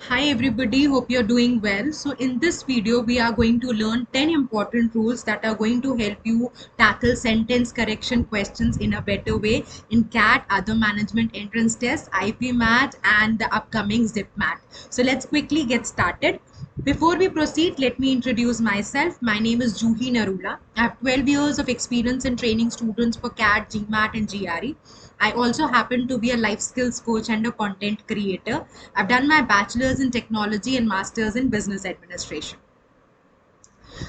Hi everybody, hope you're doing well. So in this video, we are going to learn 10 important rules that are going to help you tackle sentence correction questions in a better way in CAT, other management entrance tests, IP-MAT and the upcoming ZIP-MAT. So let's quickly get started. Before we proceed, let me introduce myself. My name is Juhi Narula. I have 12 years of experience in training students for CAT, GMAT and GRE. I also happen to be a life skills coach and a content creator. I've done my bachelor's in technology and master's in business administration.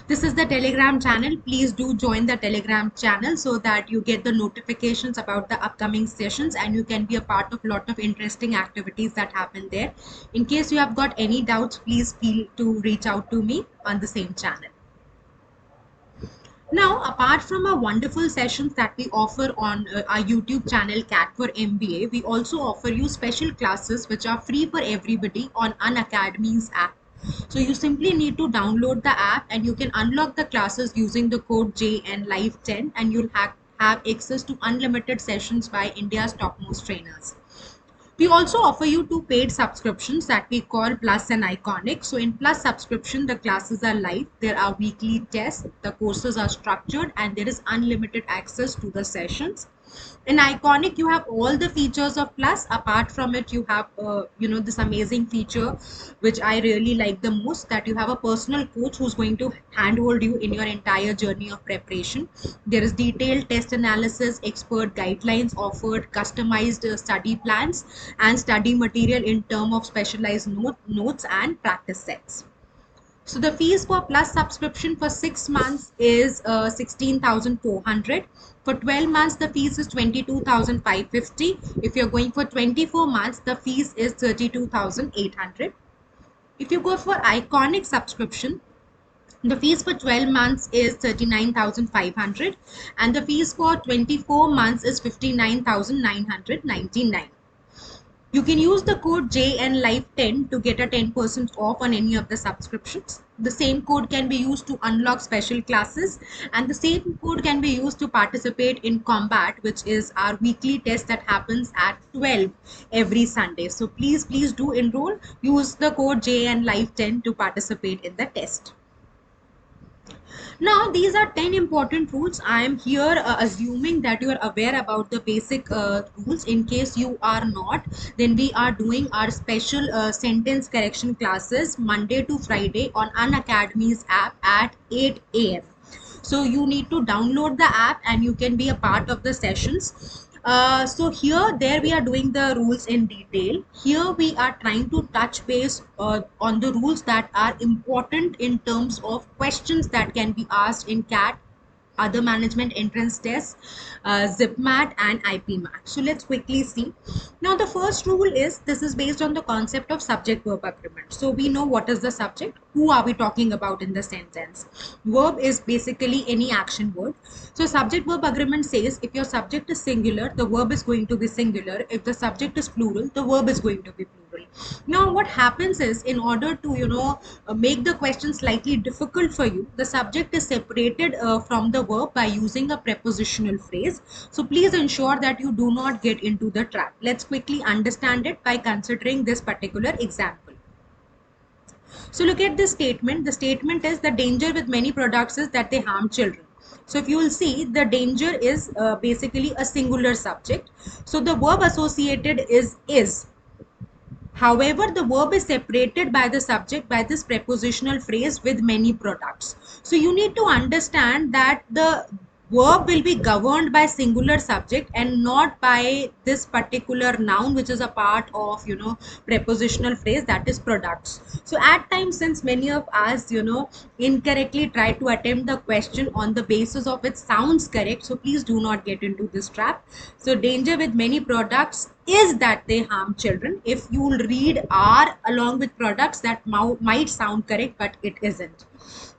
This is the Telegram channel. Please do join the Telegram channel so that you get the notifications about the upcoming sessions and you can be a part of a lot of interesting activities that happen there. In case you have got any doubts, please feel to reach out to me on the same channel. Now, apart from our wonderful sessions that we offer on our YouTube channel CAT for MBA, we also offer you special classes which are free for everybody on Unacademy's app. So you simply need to download the app and you can unlock the classes using the code JNLive10 and you'll have access to unlimited sessions by India's topmost trainers. We also offer you two paid subscriptions that we call Plus and Iconic. So in Plus subscription, the classes are live, there are weekly tests, the courses are structured, and there is unlimited access to the sessions. In Iconic, you have all the features of Plus. Apart from it, you have this amazing feature which I really like the most, that you have a personal coach who's going to handhold you in your entire journey of preparation. There is detailed test analysis, expert guidelines offered, customized study plans and study material in terms of specialized notes and practice sets. So the fees for Plus subscription for 6 months is 16,400. For 12 months, the fees is 22,550. If you're going for 24 months, the fees is 32,800. If you go for Iconic subscription, the fees for 12 months is 39,500 and the fees for 24 months is 59,999. You can use the code JNLive10 to get a 10% off on any of the subscriptions. The same code can be used to unlock special classes and the same code can be used to participate in Combat, which is our weekly test that happens at 12 every Sunday. So please do enroll. Use the code JNLive10 to participate in the test. Now, these are 10 important rules. I am here assuming that you are aware about the basic rules. In case you are not, then we are doing our special sentence correction classes Monday to Friday on Unacademy's app at 8 a.m. So you need to download the app and you can be a part of the sessions. So here, there we are doing the rules in detail. Here we are trying to touch base on the rules that are important in terms of questions that can be asked in CAT, other management entrance tests, ZIP-MAT and IP-MAT. So let's quickly see. Now the first rule is, this is based on the concept of subject-verb agreement. So we know what is the subject, who are we talking about in the sentence. Verb is basically any action word. So subject-verb agreement says if your subject is singular, the verb is going to be singular. If the subject is plural, the verb is going to be plural. Now what happens is, in order to make the question slightly difficult for you, the subject is separated from the verb by using a prepositional phrase. So please ensure that you do not get into the trap. Let's quickly understand it by considering this particular example. So look at this statement. The statement is, the danger with many products is that they harm children. So if you will see, the danger is basically a singular subject. So the verb associated is. However, the verb is separated by the subject by this prepositional phrase with many products. So you need to understand that the verb will be governed by singular subject and not by this particular noun, which is a part of prepositional phrase, that is products. So at times, since many of us incorrectly try to attempt the question on the basis of it sounds correct, so please do not get into this trap. So danger with many products is that they harm children. If you will read are along with products, that might sound correct, but it isn't.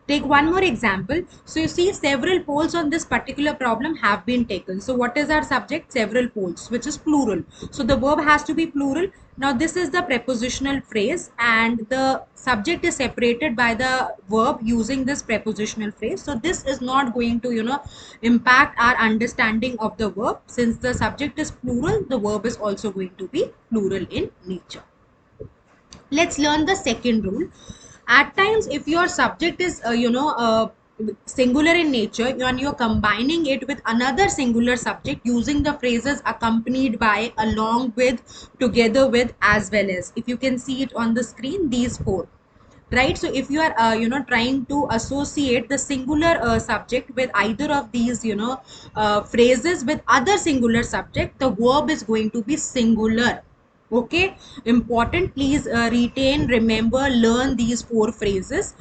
Take one more example. So you see, several polls on this particular problem have been taken. So what is our subject? Several polls, which is plural. So the verb has to be plural. Now this is the prepositional phrase and the subject is separated by the verb using this prepositional phrase. So this is not going to impact our understanding of the verb. Since the subject is plural, the verb is also going to be plural in nature. Let's learn the second rule. At times, if your subject is singular in nature and you're combining it with another singular subject using the phrases accompanied by, along with, together with, as well as, if you can see it on the screen, these four, right? So if you are trying to associate the singular subject with either of these phrases with other singular subject, the verb is going to be singular. Okay, important. Please retain, remember, learn these four phrases.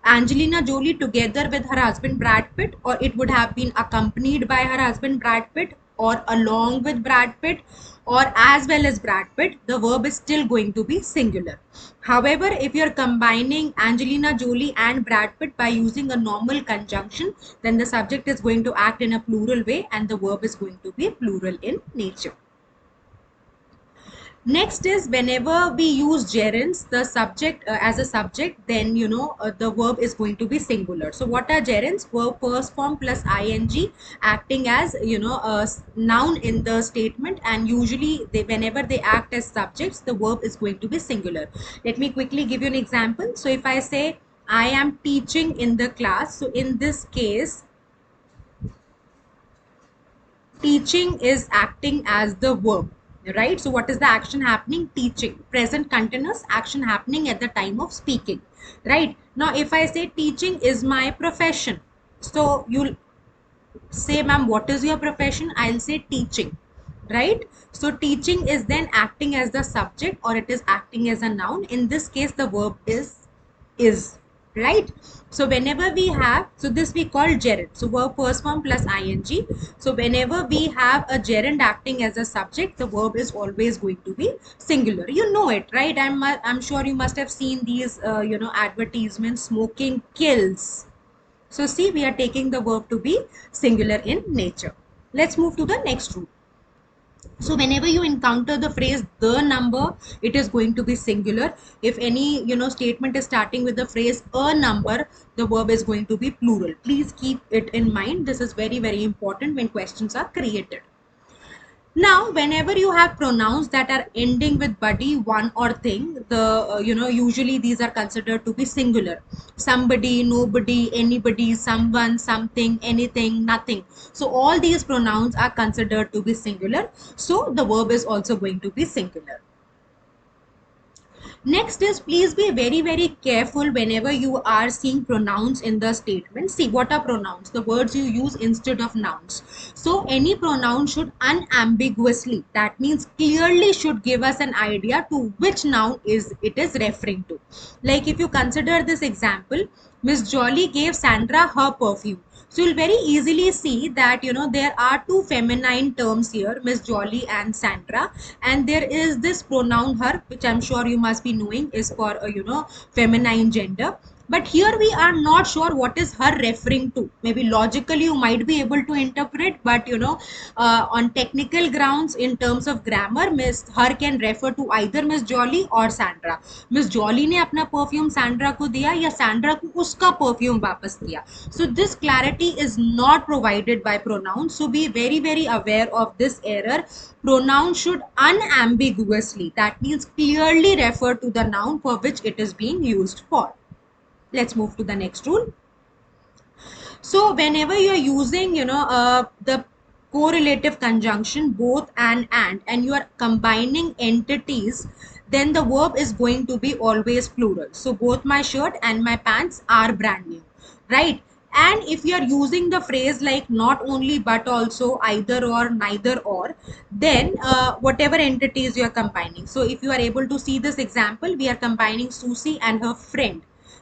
Angelina Jolie together with her husband Brad Pitt, or it would have been accompanied by her husband Brad Pitt, or along with Brad Pitt, or as well as Brad Pitt, the verb is still going to be singular. However, if you're combining Angelina Jolie and Brad Pitt by using a normal conjunction, then the subject is going to act in a plural way and the verb is going to be plural in nature. Next is whenever we use gerunds, the subject as a subject, then the verb is going to be singular. So what are gerunds? Verb first form plus ing acting as a noun in the statement, and usually whenever they act as subjects, the verb is going to be singular. Let me quickly give you an example. So if I say I am teaching in the class, so in this case, teaching is acting as the verb, right? So what is the action happening? Teaching, present continuous action happening at the time of speaking, right? Now if I say teaching is my profession, so you'll say, ma'am, what is your profession? I'll say teaching, right? So teaching is then acting as the subject, or it is acting as a noun. In this case, the verb is, right? So whenever we have, so this we call gerund. So verb first form plus ing. So whenever we have a gerund acting as a subject, the verb is always going to be singular. You know it, right? I'm sure you must have seen these advertisements, smoking kills. So see, we are taking the verb to be singular in nature. Let's move to the next rule. So whenever you encounter the phrase the number, it is going to be singular. If any statement is starting with the phrase a number, the verb is going to be plural. Please keep it in mind. This is very, very important when questions are created. Now, whenever you have pronouns that are ending with buddy, one or thing, the usually these are considered to be singular. Somebody, nobody, anybody, someone, something, anything, nothing. So all these pronouns are considered to be singular. So the verb is also going to be singular. Next is, please be very, very careful whenever you are seeing pronouns in the statement. See, what are pronouns? The words you use instead of nouns. So any pronoun should unambiguously, that means clearly, should give us an idea to which noun it is referring to. Like if you consider this example, Miss Jolly gave Sandra her perfume. So you'll very easily see that there are two feminine terms here, Miss Jolly and Sandra, and there is this pronoun her, which I'm sure you must be knowing is for a feminine gender. But here we are not sure what is her referring to. Maybe logically you might be able to interpret, but on technical grounds, in terms of grammar, Miss her can refer to either Miss Jolly or Sandra. Miss Jolly ने अपना perfume Sandra को दिया या Sandra को उसका perfume वापस दिया. So this clarity is not provided by pronouns. So be very, very aware of this error. Pronoun should unambiguously, that means clearly, refer to the noun for which it is being used for. Let's move to the next rule. So whenever you are using the correlative conjunction both and you are combining entities, then the verb is going to be always plural. So both my shirt and my pants are brand new, right? And if you are using the phrase like not only but also, either or, neither or, then whatever entities you are combining. So if you are able to see this example, we are combining Susie and her friend,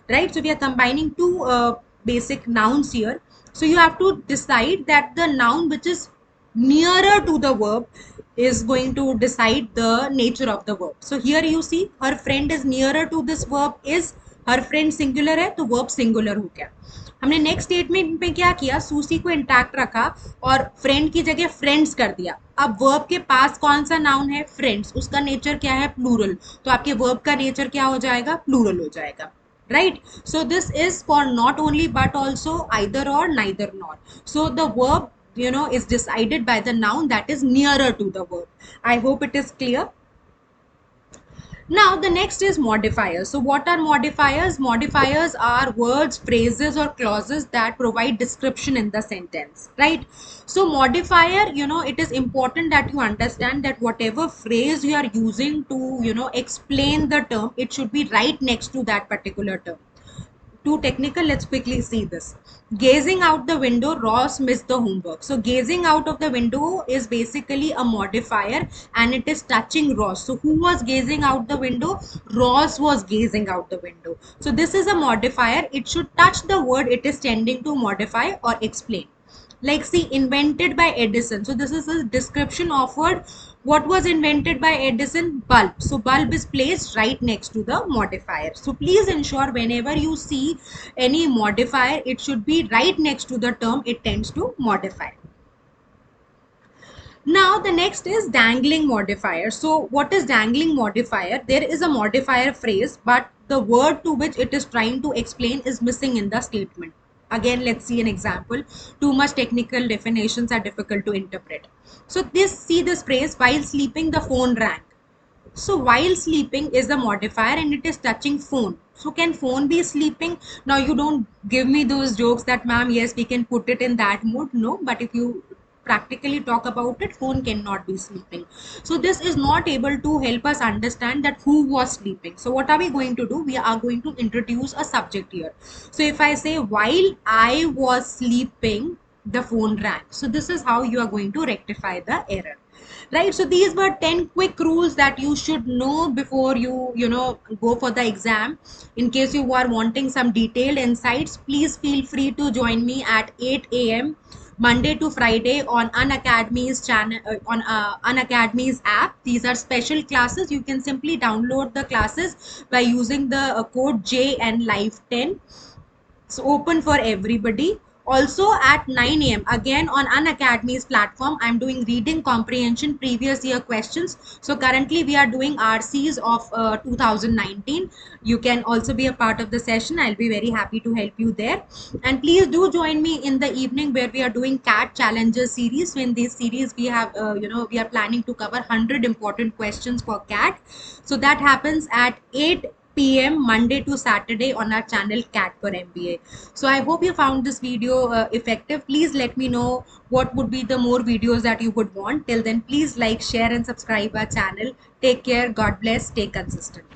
right? So we are combining two basic nouns here. So you have to decide that the noun which is nearer to the verb is going to decide the nature of the verb. So here you see her friend is nearer to this verb is, her friend singular है तो verb singular हो गया. हमने next statement में क्या किया, sushi को intact रखा और फ्रेंड की जगह फ्रेंड्स कर दिया. अब वर्ब के पास कौन सा नाउन है, फ्रेंड्स, उसका नेचर क्या है, प्लूरल. तो आपके वर्ब का नेचर क्या हो जाएगा, प्लूरल हो जाएगा, right? So this is for not only but also, either or, neither nor. So the verb is decided by the noun that is nearer to the verb. I hope it is clear. Now the next is modifiers. So what are modifiers? Modifiers are words, phrases or clauses that provide description in the sentence, right? So modifier, it is important that you understand that whatever phrase you are using to, explain the term, it should be right next to that particular term. Too technical, let's quickly see this. Gazing out the window, Ross missed the homework. So gazing out of the window is basically a modifier and it is touching Ross. So who was gazing out the window? Ross was gazing out the window. So this is a modifier. It should touch the word it is tending to modify or explain. Like, see, invented by Edison. So this is a description of word. What was invented by Edison? Bulb. So bulb is placed right next to the modifier. So please ensure whenever you see any modifier, it should be right next to the term it tends to modify. Now the next is dangling modifier. So what is dangling modifier? There is a modifier phrase, but the word to which it is trying to explain is missing in the statement. Again, let's see an example. Too much technical definitions are difficult to interpret. So see this phrase, while sleeping the phone rang. So while sleeping is the modifier and it is touching phone. So can phone be sleeping? Now you don't give me those jokes that, ma'am, yes, we can put it in that mode. No, but if you practically talk about it, phone cannot be sleeping. So this is not able to help us understand that who was sleeping. So what are we going to do? We are going to introduce a subject here. So if I say while I was sleeping, the phone rang. So this is how you are going to rectify the error, right? So these were 10 quick rules that you should know before you go for the exam. In case you are wanting some detailed insights, please feel free to join me at 8 a.m. Monday to Friday on Unacademy's channel, on Unacademy's app. These are special classes. You can simply download the classes by using the code JNLive10. It's open for everybody. Also at 9 a.m. again on Unacademy's platform, I'm doing reading comprehension previous year questions. So currently we are doing RCs of 2019. You can also be a part of the session. I'll be very happy to help you there. And please do join me in the evening where we are doing CAT Challenges series. So in this series, we have, we are planning to cover 100 important questions for CAT. So that happens at 8 p.m. Monday to Saturday on our channel CAT for MBA. So I hope you found this video effective. Please let me know what would be the more videos that you would want. Till then, please like, share and subscribe our channel. Take care. God bless. Stay consistent.